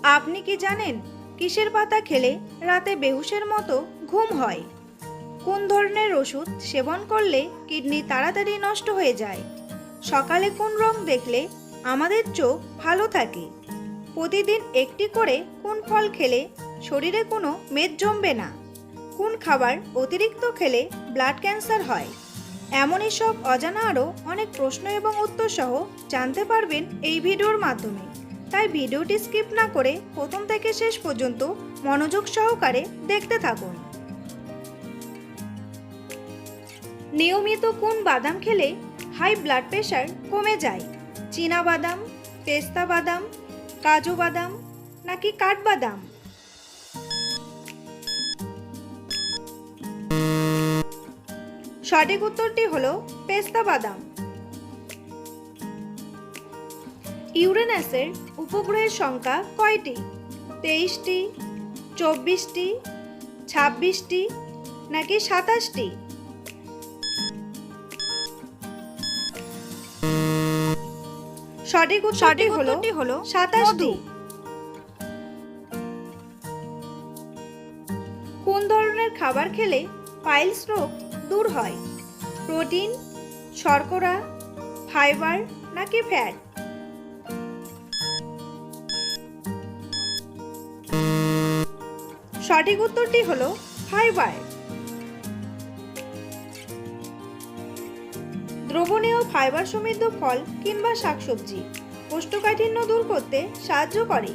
আপনি কি জানেন কিসের পাতা খেলে রাতে বেহুশের মতো ঘুম হয়? কোন ধরনের ওষুধ সেবন করলে কিডনি তাড়াতাড়ি নষ্ট হয়ে যায়? সকালে কোন রং দেখলে আমাদের চোখ ভালো থাকে? প্রতিদিন একটি করে কোন ফল খেলে শরীরে কোনো মেদ জমবে না? কোন খাবার অতিরিক্ত খেলে ব্লাড ক্যান্সার হয়? এমনই সব অজানা আরও অনেক প্রশ্ন এবং উত্তর সহ জানতে পারবেন এই ভিডিওর মাধ্যমে। তাই ভিডিওটি স্কিপ না করে প্রথম থেকে শেষ পর্যন্ত মনোযোগ সহকারে দেখতে থাকুন। নিয়মিত কোন বাদাম খেলে হাই ব্লাড প্রেশার কমে যায়? চীনা বাদাম, পেস্তা বাদাম, কাজু বাদাম নাকি কাঠবাদাম? সঠিক উত্তরটি হলো পেস্তা বাদাম। ইউরেনাসের উপগ্রহের সংখ্যা কয়টি? 23টি, 24টি, 26টি নাকি 27টি? সঠিক উত্তরটি হলো 27টি। কোন ধরনের খাবার খেলে পাইলস রোগ দূর হয়? প্রোটিন, শর্করা, ফাইবার নাকি ফ্যাট? সঠিক উত্তরটি হলো ফাইবার। দ্রবণীয় ফাইবার সমৃদ্ধ ফল কিংবা শাকসবজি কোষ্ঠকাঠিন্য দূর করতে সাহায্য করে।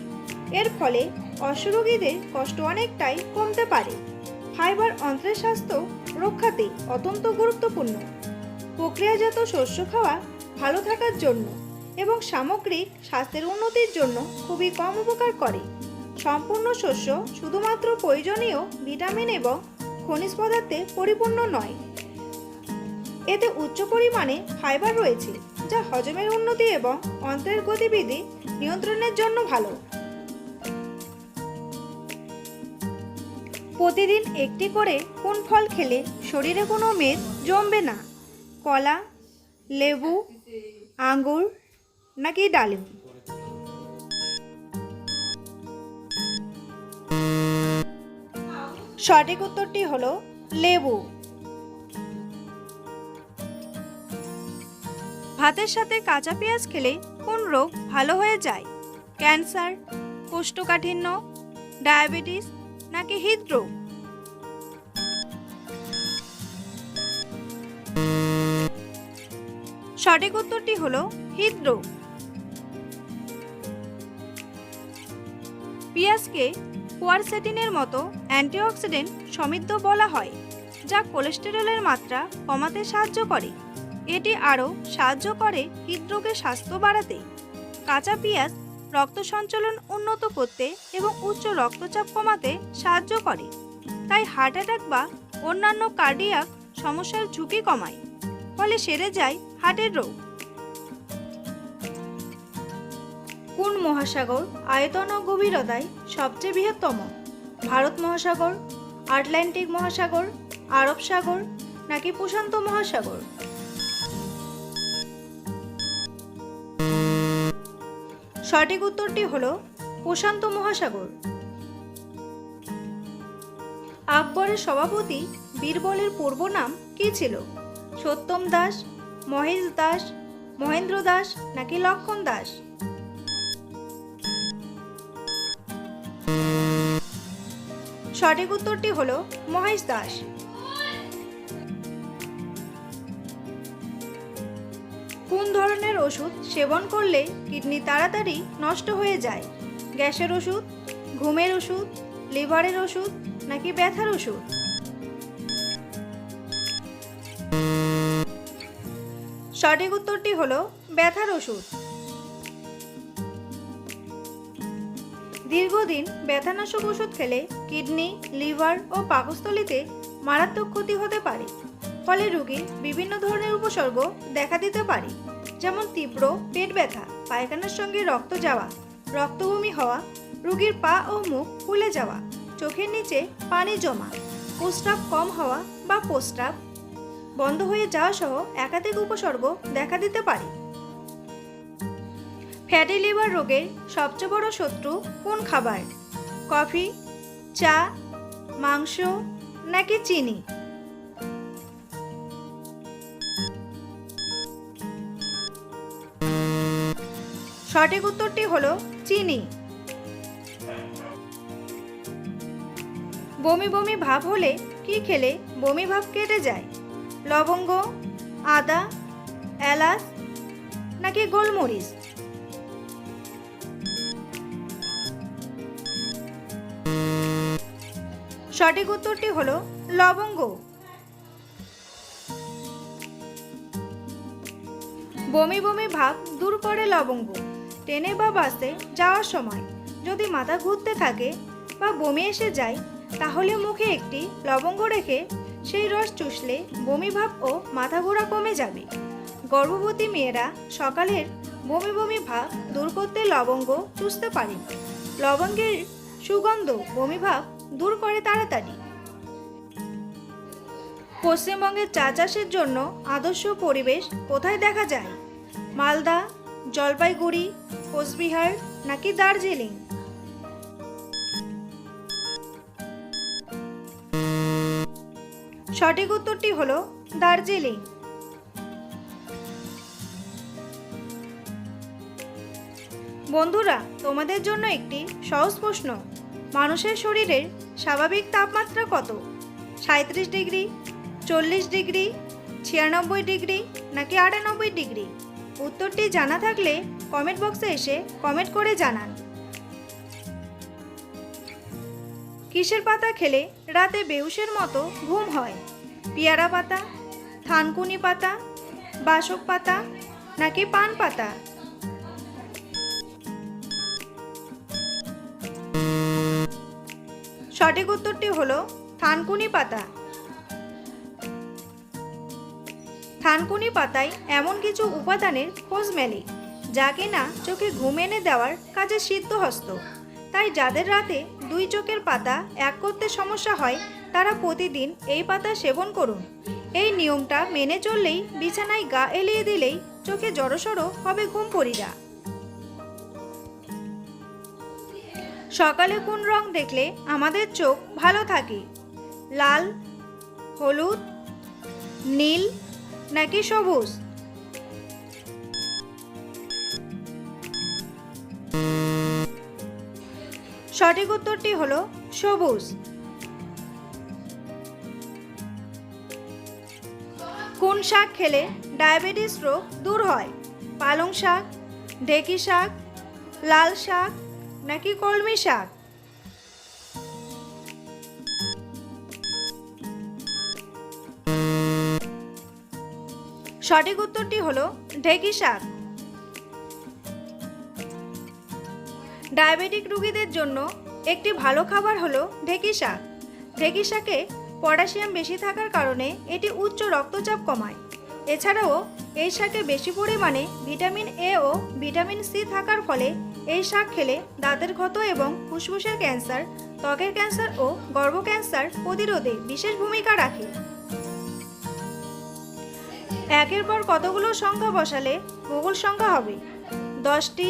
এর ফলে অশ্বরোগীদের কষ্ট অনেকটাই কমতে পারে। ফাইবার অন্ত্রের স্বাস্থ্য রক্ষাতে অত্যন্ত গুরুত্বপূর্ণ। প্রক্রিয়াজাত শস্য খাওয়া ভালো থাকার জন্য এবং সামগ্রিক স্বাস্থ্যের উন্নতির জন্য খুবই কম উপকার করে। সম্পূর্ণ শস্য শুধুমাত্র প্রয়োজনীয় ভিটামিন এবং খনিজ পদার্থে পরিপূর্ণ নয়। এতে উচ্চ পরিমাণে ফাইবার রয়েছে, যা হজমের উন্নতি এবং অন্ত্রের গতিবিধি নিয়ন্ত্রণের জন্য ভালো। প্রতিদিন একটি করে কোন ফল খেলে শরীরে কোনো মেদ জমবে না? কলা, লেবু, আঙ্গুর নাকি ডালিম? সঠিক উত্তরটি হলো লেবু। ভাতের সাথে কাঁচা পেঁয়াজ খেলে কোন রোগ ভালো হয়ে যায়? ক্যান্সার, কোষ্ঠকাঠিন্য, ডায়াবেটিস নাকি হৃদরোগ? সঠিক উত্তরটি হলো হৃদরোগ। পেঁয়াজকে কোয়ারসেটিনের মতো অ্যান্টিঅক্সিডেন্ট সমৃদ্ধ বলা হয়, যা কোলেস্টেরলের মাত্রা কমাতে সাহায্য করে। এটি আরও সাহায্য করে হৃদরোগের স্বাস্থ্য বাড়াতে। কাঁচা পেঁয়াজ রক্ত সঞ্চালন উন্নত করতে এবং উচ্চ রক্তচাপ কমাতে সাহায্য করে, তাই হার্ট অ্যাটাক বা অন্যান্য কার্ডিয়াক সমস্যার ঝুঁকি কমায়, ফলে সেরে যায় হার্টের রোগ। কোন মহাসাগর আয়তন ও গভীরতায় সবচেয়ে বৃহত্তম? ভারত মহাসাগর, আটলান্টিক মহাসাগর, আরব সাগর নাকি প্রশান্ত মহাসাগর? সঠিক উত্তরটি হলো প্রশান্ত মহাসাগর। আকবরের সভাপতি বীরবলের পূর্ব নাম কী ছিল? সত্যম দাস, মহেশ দাস, মহেন্দ্র দাস নাকি লক্ষণ দাস? সঠিক উত্তরটি হলো মহেশ দাস। কোন ধরনের ওষুধ সেবন করলে কিডনি তাড়াতাড়ি নষ্ট হয়ে যায়? গ্যাসের ওষুধ, ঘুমের ওষুধ, লিভারের ওষুধ নাকি ব্যথার ওষুধ? সঠিক উত্তরটি হলো ব্যথার ওষুধ। দীর্ঘদিন ব্যথানাশক ওষুধ খেলে কিডনি, লিভার ও পাকস্থলীতে মারাত্মক ক্ষতি হতে পারে, ফলে রোগীর বিভিন্ন ধরনের উপসর্গ দেখা দিতে পারে, যেমন তীব্র পেট ব্যথা, পায়খানার সঙ্গে রক্ত যাওয়া, রক্তবমি হওয়া, রোগীর পা ও মুখ ফুলে যাওয়া, চোখের নিচে পানি জমা, প্রস্রাব কম হওয়া বা প্রস্রাব বন্ধ হয়ে যাওয়া সহ একাধিক উপসর্গ দেখা দিতে পারে। ফ্যাটি লিভার রোগের সবচেয়ে বড় শত্রু কোন খাবার? কফি, চা, মাংস নাকি চিনি? সঠিক উত্তরটি হলো চিনি। বমি বমি ভাব হলে কি খেলে বমি ভাব কেটে যায়? লবঙ্গ, আদা, এলাচ নাকি গোলমরিচ? সঠিক উত্তরটি হলো লবঙ্গ। বমি বমি ভাব দূর করে লবঙ্গ। ট্রেনে বা বাসে যাওয়ার সময় যদি মাথা ঘুরতে থাকে বা বমি এসে যায়, তাহলে মুখে একটি লবঙ্গ রেখে সেই রস চুষলে বমি ভাব ও মাথা ঘোরা কমে যাবে। গর্ভবতী মেয়েরা সকালের বমি বমি ভাব দূর করতে লবঙ্গ চুষতে পারে। লবঙ্গের সুগন্ধ বমি ভাব দূর করে তাড়াতাড়ি। পশ্চিমবঙ্গের চা চাষের জন্য আদর্শ পরিবেশ কোথায় দেখা যায়? মালদা, জলপাইগুড়ি, কোচবিহার নাকি দার্জিলিং? সঠিক উত্তরটি হলো দার্জিলিং। বন্ধুরা, তোমাদের জন্য একটি সহজ প্রশ্ন। মানুষের শরীরের স্বাভাবিক তাপমাত্রা কত? 37 ডিগ্রি, 40 ডিগ্রি, 96 ডিগ্রি নাকি 98 ডিগ্রি? উত্তরটি জানা থাকলে কমেন্ট বক্সে এসে কমেন্ট করে জানান। কিসের পাতা খেলে রাতে বেহুশের মতো ঘুম হয়? পেয়ারা পাতা, থানকুনি পাতা, বাসক পাতা নাকি পান পাতা? সঠিক উত্তরটি হলো থানকুনি পাতা। থানকুনি পাতায় এমন কিছু উপাদানের খোঁজ মেলে যা কিনা চোখে ঘুম এনে দেওয়ার কাজে সিদ্ধহস্ত। তাই যাদের রাতে দুই চোখের পাতা এক করতে সমস্যা হয়, তারা প্রতিদিন এই পাতা সেবন করুন। এই নিয়মটা মেনে চললেই বিছানায় গা এলিয়ে দিলেই চোখে জড়সড় হবে ঘুম পড়িরা। সকালে কোন রং দেখলে আমাদের চোখ ভালো থাকে? লাল, হলুদ, নীল নাকি সবুজ? সঠিক উত্তরটি হলো সবুজ। কোন শাক খেলে ডায়াবেটিস রোগ দূর হয়? পালং শাক, ঢেঁকি শাক, লাল শাক নাকি কলমি শাক? সঠিক উত্তরটি হলো ঢেঁকি শাক। ডায়াবেটিক রোগীদের জন্য একটি ভালো খাবার হলো ঢেঁকি শাক। ঢেঁকি শাকে পটাশিয়াম বেশি থাকার কারণে এটি উচ্চ রক্তচাপ কমায়। এছাড়াও এই শাকে বেশি পরিমাণে ভিটামিন এ ও ভিটামিন সি থাকার ফলে এই শাক খেলে দাঁতের ক্ষত এবং ফুসফুসের ক্যান্সার, ত্বকের ক্যান্সার ও গর্ভ ক্যান্সার প্রতিরোধে বিশেষ ভূমিকা রাখে। একের পর কতগুলো সংখ্যা বসালে ভূগোল সংখ্যা হবে? 10টি,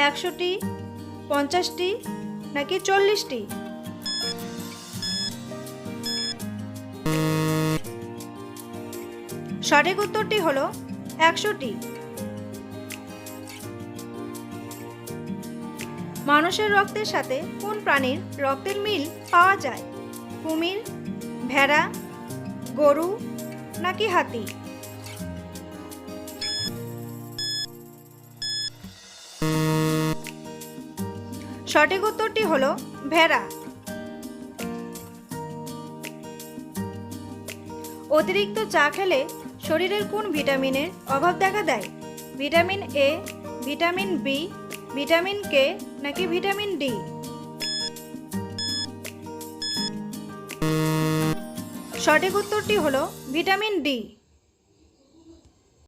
100টি, 50টি নাকি 40টি? সঠিক উত্তরটি হলো 100টি। মানুষের রক্তের সাথে কোন প্রাণীর রক্তের মিল পাওয়া যায়? কুমির, ভেড়া, গরু নাকি হাতি? সঠিক উত্তরটি হলো ভেড়া। অতিরিক্ত চা খেলে শরীরের কোন ভিটামিনের অভাব দেখা দেয়? Vitamin A, vitamin B, vitamin K নাকি ভিটামিন ডি? সঠিক উত্তরটি হলো ভিটামিন ডি।